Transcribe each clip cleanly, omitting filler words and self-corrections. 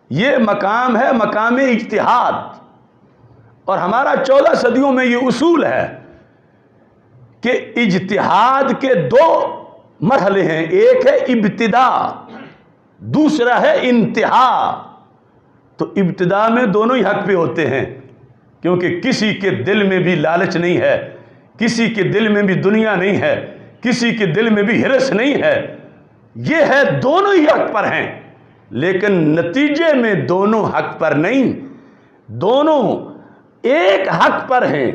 یہ مقام ہے مقام اجتہاد، اور ہمارا 14 صدیوں میں یہ اصول ہے کہ اجتہاد کے 2 مرحلے ہیں، ایک ہے ابتدا، دوسرا ہے انتہا۔ تو ابتدا میں دونوں ہی حق پہ ہوتے ہیں، کیونکہ کسی کے دل میں بھی لالچ نہیں ہے، کسی کے دل میں بھی دنیا نہیں ہے، کسی کے دل میں بھی ہرس نہیں ہے، یہ ہے دونوں ہی حق پر ہیں، لیکن نتیجے میں دونوں حق پر نہیں، دونوں ایک حق پر ہیں،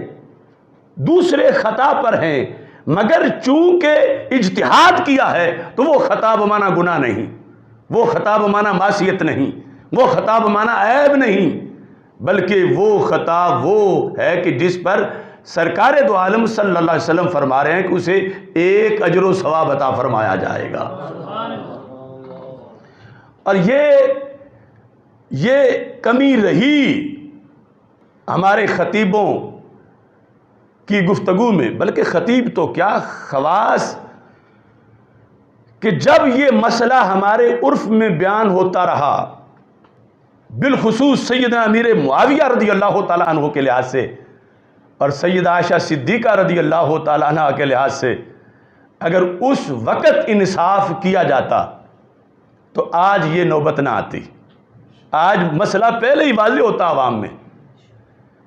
دوسرے خطا پر ہیں، مگر چونکہ اجتہاد کیا ہے تو وہ خطا بمانا گناہ نہیں، وہ خطا بمانا معصیت نہیں، وہ خطا بمانا عیب نہیں، بلکہ وہ خطا وہ ہے کہ جس پر سرکار دو عالم صلی اللہ علیہ وسلم فرما رہے ہیں کہ اسے 1 اجر و ثواب عطا فرمایا جائے گا۔ اور یہ کمی رہی ہمارے خطیبوں کی گفتگو میں، بلکہ خطیب تو کیا، خواص، کہ جب یہ مسئلہ ہمارے عرف میں بیان ہوتا رہا، بالخصوص سیدنا امیر معاویہ رضی اللہ تعالیٰ عنہ کے لحاظ سے اور سیدہ عائشہ صدیقہ رضی اللہ تعالیٰ عنہ کے لحاظ سے، اگر اس وقت انصاف کیا جاتا تو آج یہ نوبت نہ آتی، آج مسئلہ پہلے ہی واضح ہوتا عوام میں۔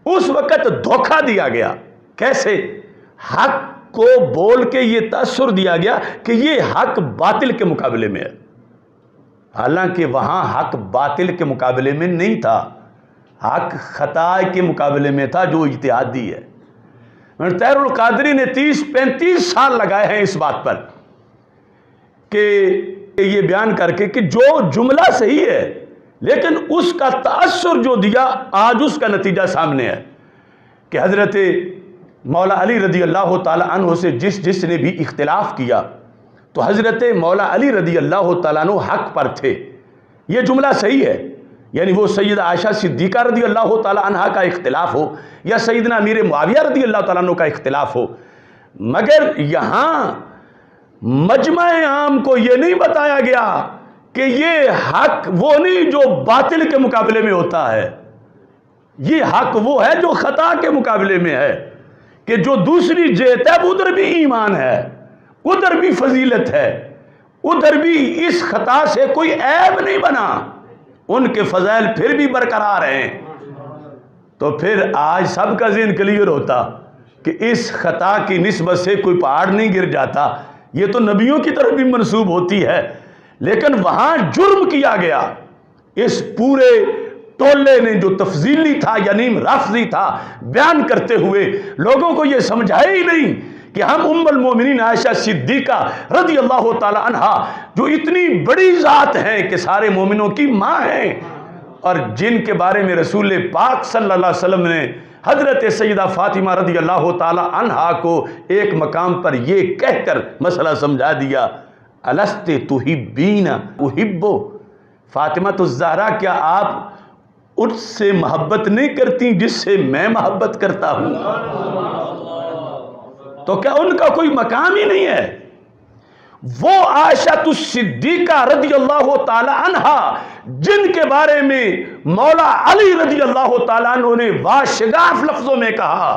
اس وقت دھوکہ دیا گیا، کیسے؟ حق کو بول کے یہ تاثر دیا گیا کہ یہ حق باطل کے مقابلے میں ہے، حالانکہ وہاں حق باطل کے مقابلے میں نہیں تھا، حق خطا کے مقابلے میں تھا جو اجتہادی ہے۔ طاہر القادری نے 30-35 سال لگائے ہیں اس بات پر کہ یہ بیان کر کے کہ جو جملہ صحیح ہے لیکن اس کا تأثر جو دیا، آج اس کا نتیجہ سامنے ہے کہ حضرت مولا علی رضی اللہ تعالیٰ عنہ سے جس نے بھی اختلاف کیا تو حضرت مولا علی رضی اللہ تعالیٰ عنہ حق پر تھے، یہ جملہ صحیح ہے، یعنی وہ سیدہ عائشہ صدیقہ رضی اللہ تعالیٰ عنہ کا اختلاف ہو یا سیدنا امیر معاویہ رضی اللہ تعالیٰ عنہ کا اختلاف ہو، مگر یہاں مجمع عام کو یہ نہیں بتایا گیا کہ یہ حق وہ نہیں جو باطل کے مقابلے میں ہوتا ہے، یہ حق وہ ہے جو خطا کے مقابلے میں ہے، کہ جو دوسری جہت ہے ادھر بھی ایمان ہے، ادھر بھی فضیلت ہے، ادھر بھی اس خطا سے کوئی عیب نہیں بنا، ان کے فضائل پھر بھی برقرار ہیں۔ تو پھر آج سب کا ذہن کلیئر ہوتا کہ اس خطا کی نسبت سے کوئی پہاڑ نہیں گر جاتا، یہ تو نبیوں کی طرف بھی منسوب ہوتی ہے، لیکن وہاں جرم کیا گیا، اس پورے ٹولے نے جو تفضیلی تھا یعنی رفضی تھا بیان کرتے ہوئے لوگوں کو یہ سمجھایا ہی نہیں کہ ہم ام المومنین عائشہ صدیقہ رضی اللہ تعالی عنہا جو اتنی بڑی ذات ہیں کہ سارے مومنوں کی ماں ہیں، اور جن کے بارے میں رسول پاک صلی اللہ علیہ وسلم نے حضرت سیدہ فاطمہ رضی اللہ تعالی عنہا کو ایک مقام پر یہ کہہ کر مسئلہ سمجھا دیا، الست تحبین احب، فاطمہ الزہرا کیا آپ اس سے محبت نہیں کرتی جس سے میں محبت کرتا ہوں؟ تو کیا ان کا کوئی مقام ہی نہیں ہے؟ وہ عائشہ الصدیقہ رضی اللہ تعالی عنہا جن کے بارے میں مولا علی رضی اللہ تعالیٰ عنہ نے واشگاف لفظوں میں کہا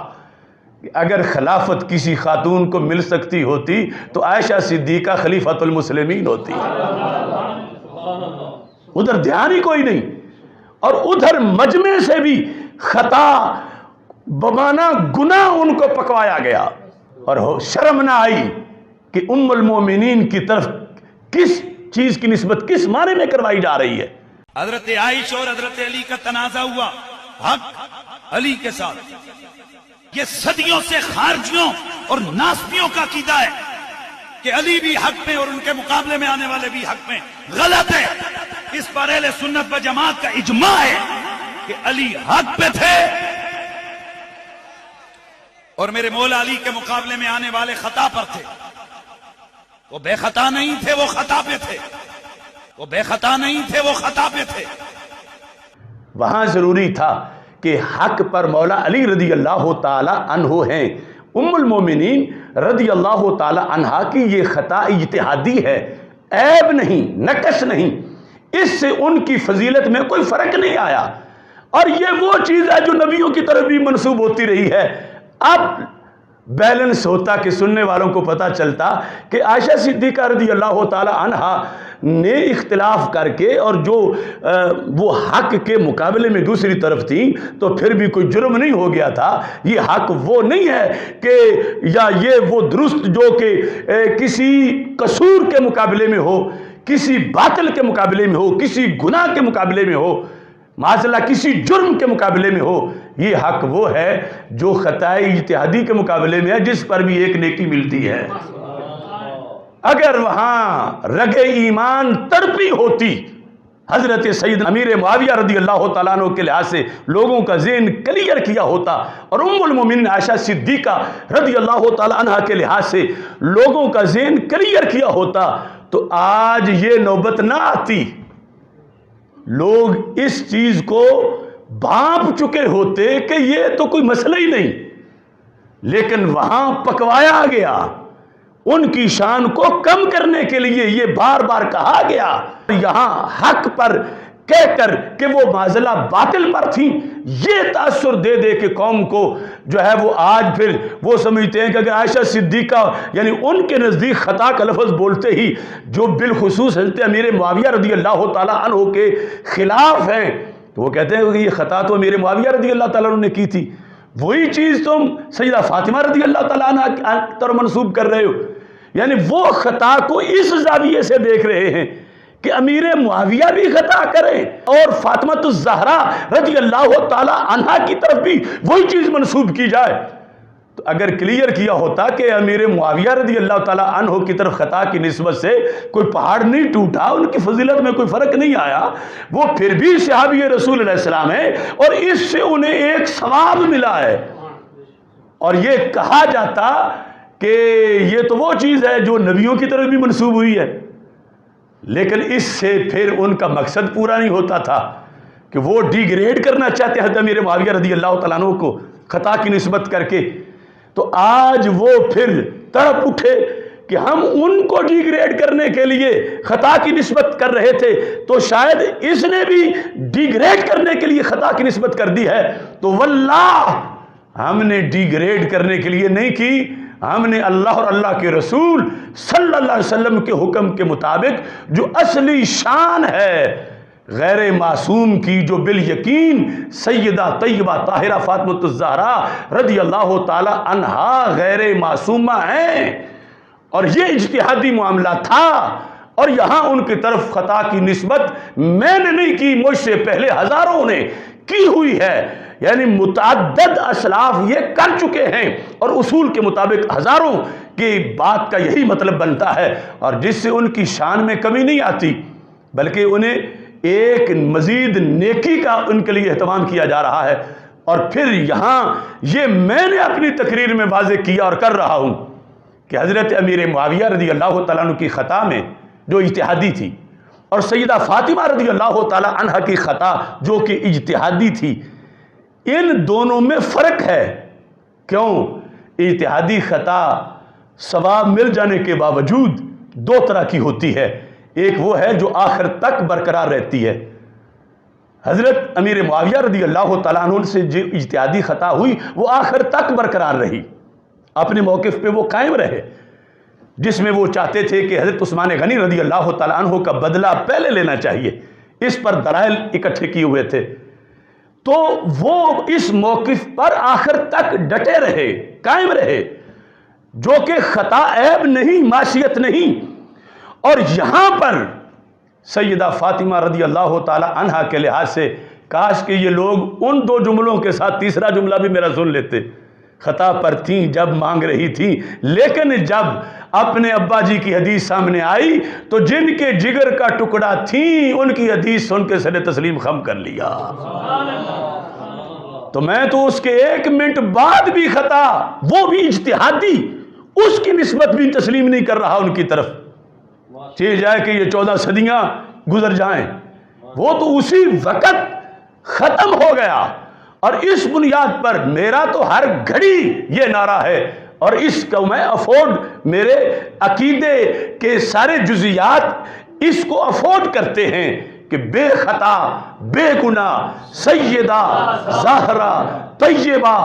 کہ اگر خلافت کسی خاتون کو مل سکتی ہوتی تو عائشہ صدیقہ خلیفۃ المسلمین ہوتی، ادھر دھیان ہی کوئی نہیں، اور ادھر مجمع سے بھی خطا بمانا گناہ ان کو پکوایا گیا، اور شرم نہ آئی کہ ام المومنین کی طرف کس چیز کی نسبت کس معنی میں کروائی جا رہی ہے۔ حضرت عائشہ اور حضرت علی کا تنازع ہوا حق علی کے ساتھ، یہ صدیوں سے خارجیوں اور ناسبیوں کا عقیدہ ہے کہ علی بھی حق میں اور ان کے مقابلے میں آنے والے بھی حق میں، غلط ہے۔ اس پر اہل سنت و جماعت کا اجماع ہے کہ علی حق پہ تھے اور میرے مولا علی کے مقابلے میں آنے والے خطا پر تھے، وہ بے خطا نہیں تھے، وہ خطا پہ تھے، وہ بے خطا نہیں تھے، وہ خطا پہ تھے۔ وہاں ضروری تھا کہ حق پر مولا علی رضی اللہ تعالی عنہ ہیں، ام المومنین رضی اللہ تعالی عنہا کی یہ خطا اجتہادی ہے، عیب نہیں، نقص نہیں، اس سے ان کی فضیلت میں کوئی فرق نہیں آیا، اور یہ وہ چیز ہے جو نبیوں کی طرف بھی منسوب ہوتی رہی ہے۔ اب بیلنس ہوتا کہ سننے والوں کو پتہ چلتا کہ عائشہ صدیقہ رضی اللہ تعالی عنہا نے اختلاف کر کے، اور جو وہ حق کے مقابلے میں دوسری طرف تھیں، تو پھر بھی کوئی جرم نہیں ہو گیا تھا۔ یہ حق وہ نہیں ہے کہ یا یہ وہ درست جو کہ کسی قصور کے مقابلے میں ہو، کسی باطل کے مقابلے میں ہو، کسی گناہ کے مقابلے میں ہو، معاذ اللہ کسی جرم کے مقابلے میں ہو۔ یہ حق وہ ہے جو خطائے اجتہادی کے مقابلے میں ہے، جس پر بھی ایک نیکی ملتی ہے۔ اگر وہاں رگ ایمان تڑپی ہوتی، حضرت سید امیر معاویہ رضی اللہ تعالیٰ عنہ کے لحاظ سے لوگوں کا ذہن کلیئر کیا ہوتا، اور ام المومنین عائشہ صدیقہ رضی اللہ تعالیٰ عنہ کے لحاظ سے لوگوں کا ذہن کلیئر کیا ہوتا، تو آج یہ نوبت نہ آتی۔ لوگ اس چیز کو بھانپ چکے ہوتے کہ یہ تو کوئی مسئلہ ہی نہیں، لیکن وہاں پکوایا گیا، ان کی شان کو کم کرنے کے لیے یہ بار بار کہا گیا۔ یہاں حق پر کہہ کر کہ وہ معذلہ باطل پر تھیں، یہ تاثر دے دے کہ قوم کو جو ہے وہ آج پھر وہ سمجھتے ہیں کہ اگر عائشہ صدیقہ یعنی ان کے نزدیک خطا کا لفظ بولتے ہی جو بالخصوص حضرت امیر معاویہ رضی اللہ تعالیٰ عنہ کے خلاف ہیں، تو وہ کہتے ہیں کہ یہ خطا تو امیر معاویہ رضی اللہ تعالیٰ عنہ نے کی تھی، وہی چیز تم سیدہ فاطمہ رضی اللہ تعالیٰ عنہ طرف منسوب کر رہے ہو۔ یعنی وہ خطا کو اس زاویے سے دیکھ رہے ہیں کہ امیر معاویہ بھی خطا کریں اور فاطمہ الزہرا رضی اللہ تعالی عنہا کی طرف بھی وہی چیز منسوب کی جائے۔ تو اگر کلیئر کیا ہوتا کہ امیر معاویہ رضی اللہ تعالی عنہ کی طرف خطا کی نسبت سے کوئی پہاڑ نہیں ٹوٹا، ان کی فضیلت میں کوئی فرق نہیں آیا، وہ پھر بھی صحابی رسول علیہ السلام ہیں، اور اس سے انہیں ایک ثواب ملا ہے، اور یہ کہا جاتا کہ یہ تو وہ چیز ہے جو نبیوں کی طرف بھی منسوب ہوئی ہے، لیکن اس سے پھر ان کا مقصد پورا نہیں ہوتا تھا کہ وہ ڈی گریڈ کرنا چاہتے ہیں امیر معاویہ رضی اللہ تعالیٰ عنہ کو خطا کی نسبت کر کے۔ تو آج وہ پھر تڑپ اٹھے کہ ہم ان کو ڈی گریڈ کرنے کے لیے خطا کی نسبت کر رہے تھے، تو شاید اس نے بھی ڈی گریڈ کرنے کے لیے خطا کی نسبت کر دی ہے۔ تو واللہ ہم نے ڈی گریڈ کرنے کے لیے نہیں کی، ہم نے اللہ اور اللہ کے رسول صلی اللہ علیہ وسلم کے حکم کے مطابق جو اصلی شان ہے غیر معصوم کی، جو بالیقین سیدہ طیبہ طاہرہ فاطمہ الزہرا رضی اللہ تعالی عنہا غیر معصومہ ہیں، اور یہ اجتہادی معاملہ تھا، اور یہاں ان کی طرف خطا کی نسبت میں نے نہیں کی، مجھ سے پہلے ہزاروں نے کی ہوئی ہے، یعنی متعدد اسلاف یہ کر چکے ہیں، اور اصول کے مطابق ہزاروں کی بات کا یہی مطلب بنتا ہے، اور جس سے ان کی شان میں کمی نہیں آتی، بلکہ انہیں ایک مزید نیکی کا ان کے لیے اہتمام کیا جا رہا ہے۔ اور پھر یہاں یہ میں نے اپنی تقریر میں واضح کیا اور کر رہا ہوں کہ حضرت امیر معاویہ رضی اللہ تعالیٰ عنہ کی خطا میں جو اجتہادی تھی، اور سیدہ فاطمہ رضی اللہ تعالیٰ عنہ کی خطا جو کہ اجتہادی تھی، ان دونوں میں فرق ہے۔ کیوں؟ اجتہادی خطا ثواب مل جانے کے باوجود دو طرح کی ہوتی ہے، ایک وہ ہے جو آخر تک برقرار رہتی ہے۔ حضرت امیر معاویہ رضی اللہ تعالیٰ عنہ سے جو اجتہادی خطا ہوئی وہ آخر تک برقرار رہی، اپنے موقف پہ وہ قائم رہے، جس میں وہ چاہتے تھے کہ حضرت عثمان غنی رضی اللہ تعالیٰ عنہ کا بدلہ پہلے لینا چاہیے، اس پر دلائل اکٹھے کیے ہوئے تھے، تو وہ اس موقف پر آخر تک ڈٹے رہے، قائم رہے، جو کہ خطا عیب نہیں، معصیت نہیں۔ اور یہاں پر سیدہ فاطمہ رضی اللہ تعالی عنہا کے لحاظ سے کاش کہ یہ لوگ ان دو جملوں کے ساتھ تیسرا جملہ بھی میرا سن لیتے۔ خطا پر تھیں جب مانگ رہی تھیں، لیکن جب اپنے ابا جی کی حدیث سامنے آئی تو جن کے جگر کا ٹکڑا تھیں ان کی حدیث سن کے سر تسلیم خم کر لیا۔ تو میں تو اس کے 1 منٹ بعد بھی خطا، وہ بھی اجتہادی، اس کی نسبت بھی تسلیم نہیں کر رہا ان کی طرف، چاہے جائے کہ یہ 14 صدیاں گزر جائیں، وہ تو اسی وقت ختم ہو گیا۔ اور اس بنیاد پر میرا تو ہر گھڑی یہ نعرہ ہے، اور اس کو میں میرے عقیدے کے سارے جزیات اس کو افورڈ کرتے ہیں کہ بے خطا بے گناہ سیدہ زہرا طیبہ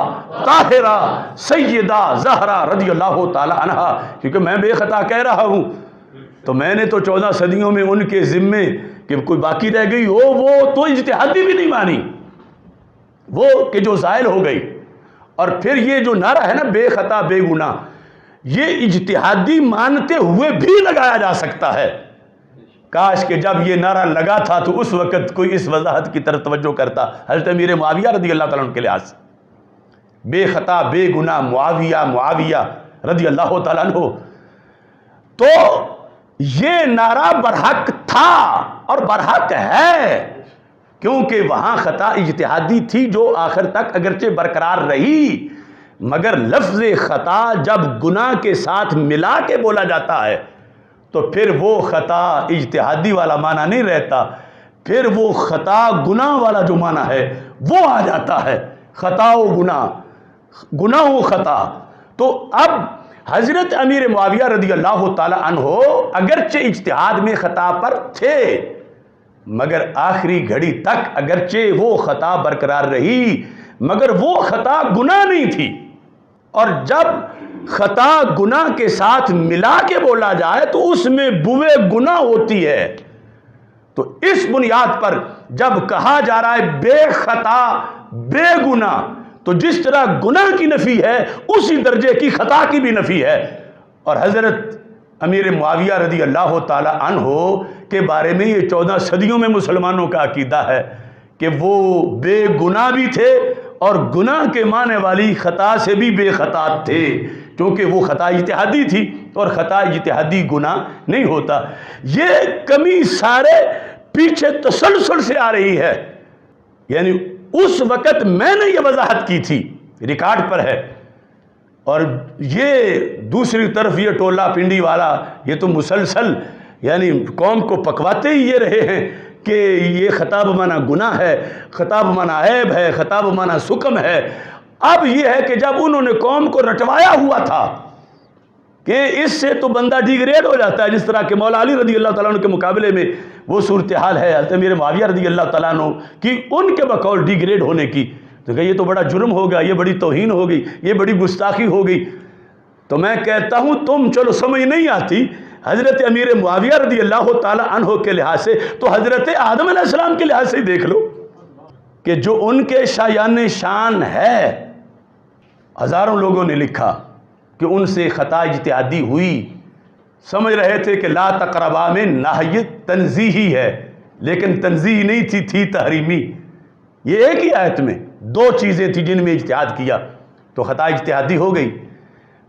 طاہرہ سیدہ زہرا رضی اللہ تعالی عنہا، کیونکہ میں بے خطا کہہ رہا ہوں تو میں نے تو 14 صدیوں میں ان کے ذمے کہ کوئی باقی رہ گئی ہو وہ تو اجتہادی بھی نہیں مانی، وہ کہ جو زائل ہو گئی۔ اور پھر یہ جو نعرہ ہے نا بے خطا بے گناہ، یہ اجتہادی مانتے ہوئے بھی لگایا جا سکتا ہے۔ کاش کہ جب یہ نعرہ لگا تھا تو اس وقت کوئی اس وضاحت کی طرف توجہ کرتا۔ حضرت امیر معاویہ رضی اللہ تعالیٰ عنہ کے لحاظ سے بے خطا بے گناہ معاویہ رضی اللہ تعالیٰ عنہ، تو یہ نعرہ برحق تھا اور برحق ہے، کیونکہ وہاں خطا اجتہادی تھی جو آخر تک اگرچہ برقرار رہی، مگر لفظ خطا جب گناہ کے ساتھ ملا کے بولا جاتا ہے تو پھر وہ خطا اجتہادی والا معنی نہیں رہتا، پھر وہ خطا گناہ والا جو معنی ہے وہ آ جاتا ہے، خطا و گناہ، گناہ و خطا۔ تو اب حضرت امیر معاویہ رضی اللہ تعالی عنہ اگرچہ اجتہاد میں خطا پر تھے، مگر آخری گھڑی تک اگرچہ وہ خطا برقرار رہی مگر وہ خطا گناہ نہیں تھی، اور جب خطا گناہ کے ساتھ ملا کے بولا جائے تو اس میں بوئے گناہ ہوتی ہے۔ تو اس بنیاد پر جب کہا جا رہا ہے بے خطا بے گناہ، تو جس طرح گناہ کی نفی ہے اسی درجے کی خطا کی بھی نفی ہے۔ اور حضرت امیر معاویہ رضی اللہ تعالی عنہ کے بارے میں یہ 14 صدیوں میں مسلمانوں کا عقیدہ ہے کہ وہ بے گناہ بھی تھے اور گناہ کے معنی والی خطا سے بھی بے خطا تھے، کیونکہ وہ خطا اجتہادی تھی اور خطا اجتہادی گناہ نہیں ہوتا۔ یہ کمی سارے پیچھے تسلسل سے آ رہی ہے، یعنی اس وقت میں نے یہ وضاحت کی تھی، ریکارڈ پر ہے، اور یہ دوسری طرف یہ ٹولہ پنڈی والا یہ تو مسلسل یعنی قوم کو پکواتے ہی یہ رہے ہیں کہ یہ خطا بمعنی گناہ ہے، خطا بمعنی عیب ہے، خطا بمعنی سکم ہے۔ اب یہ ہے کہ جب انہوں نے قوم کو رٹوایا ہوا تھا کہ اس سے تو بندہ ڈیگریڈ ہو جاتا ہے، جس طرح کہ مولا علی رضی اللہ تعالیٰ عنہ کے مقابلے میں وہ صورتحال ہے حضرت امیر معاویہ رضی اللہ تعالیٰ عنہ کی ان کے بقول ڈیگریڈ ہونے کی، تو کہ یہ تو بڑا جرم ہوگا، یہ بڑی توہین ہوگی، یہ بڑی گستاخی ہوگی۔ تو میں کہتا ہوں تم چلو سمجھ نہیں آتی حضرت امیر معاویہ رضی اللہ تعالیٰ عنہ کے لحاظ سے، تو حضرت آدم علیہ السلام کے لحاظ سے دیکھ لو کہ جو ان کے شایان شان ہے، ہزاروں لوگوں نے لکھا کہ ان سے خطا اجتہادی ہوئی، سمجھ رہے تھے کہ لا تقربا میں نہی تنزیہی ہے، لیکن تنزیہ نہیں تھی، تھی تحریمی۔ یہ ایک ہی آیت میں 2 چیزیں تھیں جن میں اجتہاد کیا تو خطا اجتہادی ہو گئی۔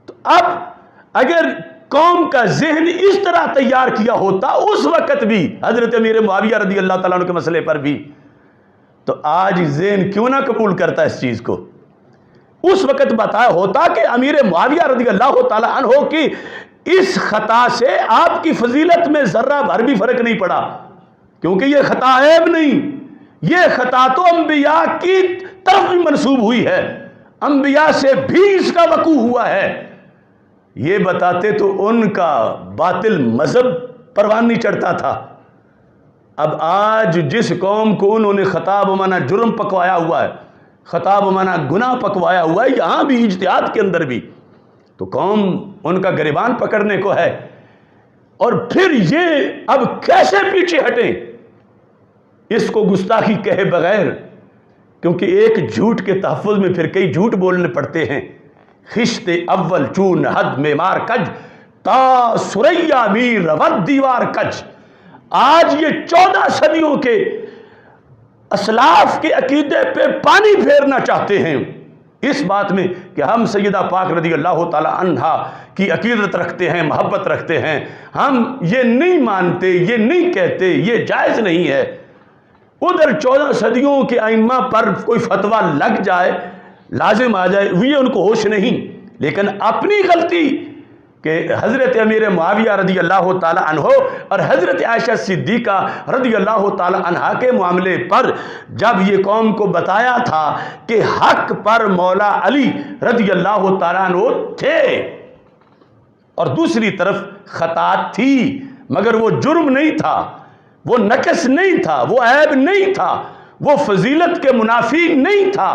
تو اب اگر قوم کا ذہن اس طرح تیار کیا ہوتا اس وقت بھی حضرت امیر معاویہ رضی اللہ تعالیٰ عنہ کے مسئلے پر بھی، تو آج ذہن کیوں نہ قبول کرتا اس چیز کو؟ اس وقت بتایا ہوتا کہ امیر معاویہ رضی اللہ تعالیٰ عنہ کی اس خطا سے آپ کی فضیلت میں ذرہ بھر بھی فرق نہیں پڑا، کیونکہ یہ خطا عیب نہیں، یہ خطا تو انبیاء کی طرف بھی منسوب ہوئی ہے، انبیاء سے بھی اس کا وقوع ہوا ہے۔ یہ بتاتے تو ان کا باطل مذہب پروان نہیں چڑھتا تھا۔ اب آج جس قوم کو انہوں نے خطا بمعنی جرم پکوایا ہوا ہے، خطا بمعنی گناہ پکوایا ہوا ہے، یہاں بھی اجتہاد کے اندر بھی، تو قوم ان کا گریبان پکڑنے کو ہے۔ اور پھر یہ اب کیسے پیچھے ہٹیں اس کو گستاخی کہے بغیر، کیونکہ ایک جھوٹ کے تحفظ میں پھر کئی جھوٹ بولنے پڑتے ہیں۔ خشت اول چون حد میں مار کج تا سریا میر رود دیوار کج۔ آج یہ 14 صدیوں کے اسلاف کے عقیدے پہ پانی پھیرنا چاہتے ہیں اس بات میں کہ ہم سیدہ پاک رضی اللہ تعالی عنہا کی عقیدت رکھتے ہیں، محبت رکھتے ہیں، ہم یہ نہیں مانتے، یہ نہیں کہتے، یہ جائز نہیں ہے۔ ادھر 14 صدیوں کے ائمہ پر کوئی فتویٰ لگ جائے، لازم آ جائے، یہ ان کو ہوش نہیں، لیکن اپنی غلطی کہ حضرت امیر معاویہ رضی اللہ تعالی عنہ اور حضرت عائشہ صدیقہ رضی اللہ تعالی عنہا کے معاملے پر جب یہ قوم کو بتایا تھا کہ حق پر مولا علی رضی اللہ تعالی عنہ تھے اور دوسری طرف خطا تھی، مگر وہ جرم نہیں تھا، وہ نقص نہیں تھا، وہ عیب نہیں تھا، وہ فضیلت کے منافی نہیں تھا،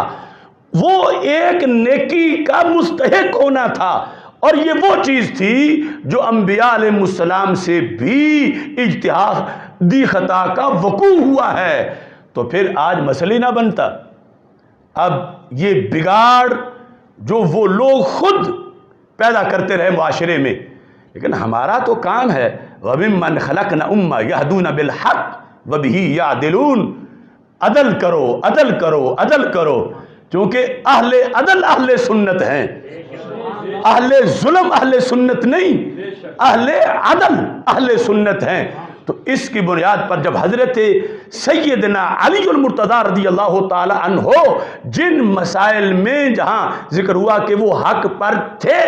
وہ ایک نیکی کا مستحق ہونا تھا، اور یہ وہ چیز تھی جو انبیاء علیہ السلام سے بھی اجتہادی خطا کا وقوع ہوا ہے۔ تو پھر آج مسئلہ نہ بنتا۔ اب یہ بگاڑ جو وہ لوگ خود پیدا کرتے رہے معاشرے میں، لیکن ہمارا تو کام ہے وَمِمَّنْ خَلَقْنَا أُمَّةً يَهْدُونَ بِالْحَقِّ وَبِهِ يَعْدِلُونَ، عدل کرو، عدل کرو، عدل کرو، کیونکہ اہل عدل اہل سنت ہیں، اہل ظلم اہل سنت نہیں، اہل عدل اہل سنت ہیں۔ تو اس کی بنیاد پر جب حضرت سیدنا علی المرتضیٰ رضی اللہ تعالی عنہ جن مسائل میں جہاں ذکر ہوا کہ وہ حق پر تھے،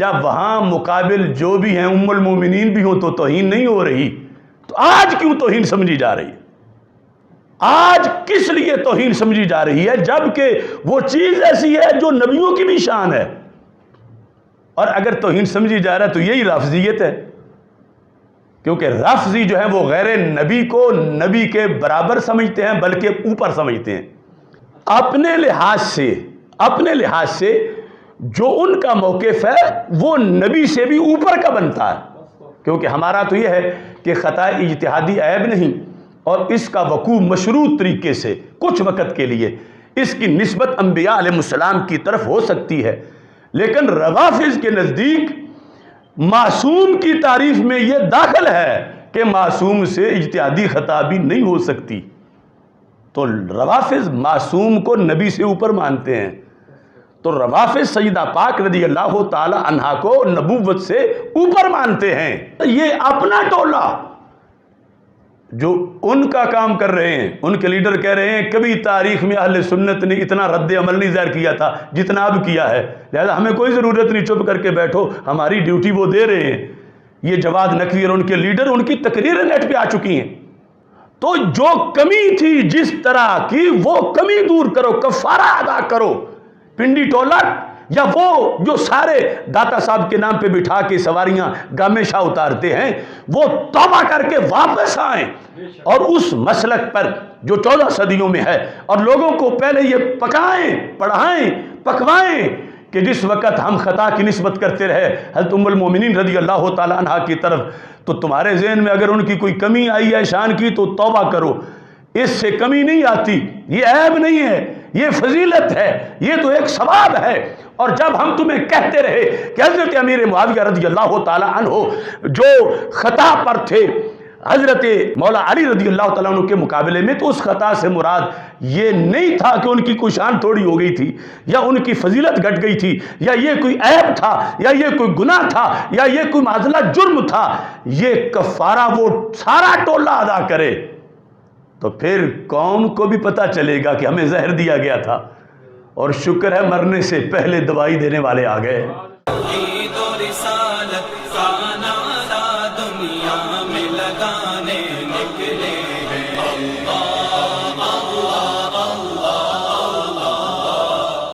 جب وہاں مقابل جو بھی ہیں ام المومنین بھی ہوں تو توہین نہیں ہو رہی، تو آج کیوں توہین سمجھی جا رہی ہے؟ آج کس لیے توہین سمجھی جا رہی ہے جبکہ وہ چیز ایسی ہے جو نبیوں کی بھی شان ہے؟ اور اگر توہین سمجھی جا رہا ہے تو یہی رافضیت ہے، کیونکہ رافضی جو ہے وہ غیر نبی کو نبی کے برابر سمجھتے ہیں بلکہ اوپر سمجھتے ہیں۔ اپنے لحاظ سے جو ان کا موقف ہے وہ نبی سے بھی اوپر کا بنتا ہے، کیونکہ ہمارا تو یہ ہے کہ خطا اجتہادی عیب نہیں، اور اس کا وقوع مشروط طریقے سے کچھ وقت کے لیے اس کی نسبت انبیاء علیہ السلام کی طرف ہو سکتی ہے، لیکن روافض کے نزدیک معصوم کی تعریف میں یہ داخل ہے کہ معصوم سے اجتہادی خطا بھی نہیں ہو سکتی۔ تو روافض معصوم کو نبی سے اوپر مانتے ہیں، تو روافض سیدہ پاک رضی اللہ تعالی عنہا کو نبوت سے اوپر مانتے ہیں۔ یہ اپنا ٹولہ جو ان کا کام کر رہے ہیں، ان کے لیڈر کہہ رہے ہیں کبھی تاریخ میں اہل سنت نے اتنا رد عمل نہیں ظاہر کیا تھا جتنا اب کیا ہے، لہذا ہمیں کوئی ضرورت نہیں، چپ کر کے بیٹھو، ہماری ڈیوٹی وہ دے رہے ہیں۔ یہ جواد نقوی اور ان کے لیڈر، ان کی تقریریں نیٹ پہ آ چکی ہیں۔ تو جو کمی تھی جس طرح کی وہ کمی دور کرو، کفارہ ادا کرو۔ پنڈی ٹولہ یا وہ جو سارے داتا صاحب کے نام پہ بٹھا کے سواریاں گامے شاہ اتارتے ہیں، وہ توبہ کر کے واپس آئیں اور اس مسلک پر جو 14 صدیوں میں ہے، اور لوگوں کو پہلے یہ پکائیں، پڑھائیں، پکوائیں کہ جس وقت ہم خطا کی نسبت کرتے رہے حضرت ام المومنین رضی اللہ تعالی عنہا کی طرف، تو تمہارے ذہن میں اگر ان کی کوئی کمی آئی ہے شان کی تو توبہ کرو، اس سے کمی نہیں آتی، یہ عیب نہیں ہے، یہ فضیلت ہے، یہ تو ایک ثواب ہے۔ اور جب ہم تمہیں کہتے رہے کہ حضرت امیر معاویہ رضی اللہ تعالی عنہ جو خطا پر تھے حضرت مولا علی رضی اللہ تعالیٰ عنہ کے مقابلے میں، تو اس خطا سے مراد یہ نہیں تھا کہ ان کی کوئی شان تھوڑی ہو گئی تھی، یا ان کی فضیلت گھٹ گئی تھی، یا یہ کوئی عیب تھا، یا یہ کوئی گناہ تھا، یا یہ کوئی معذلہ جرم تھا۔ یہ کفارہ وہ سارا ٹولہ ادا کرے تو پھر قوم کو بھی پتہ چلے گا کہ ہمیں زہر دیا گیا تھا، اور شکر ہے مرنے سے پہلے دوائی دینے والے آ گئے۔ عید و رسالت کا نعرہ دنیا میں لگا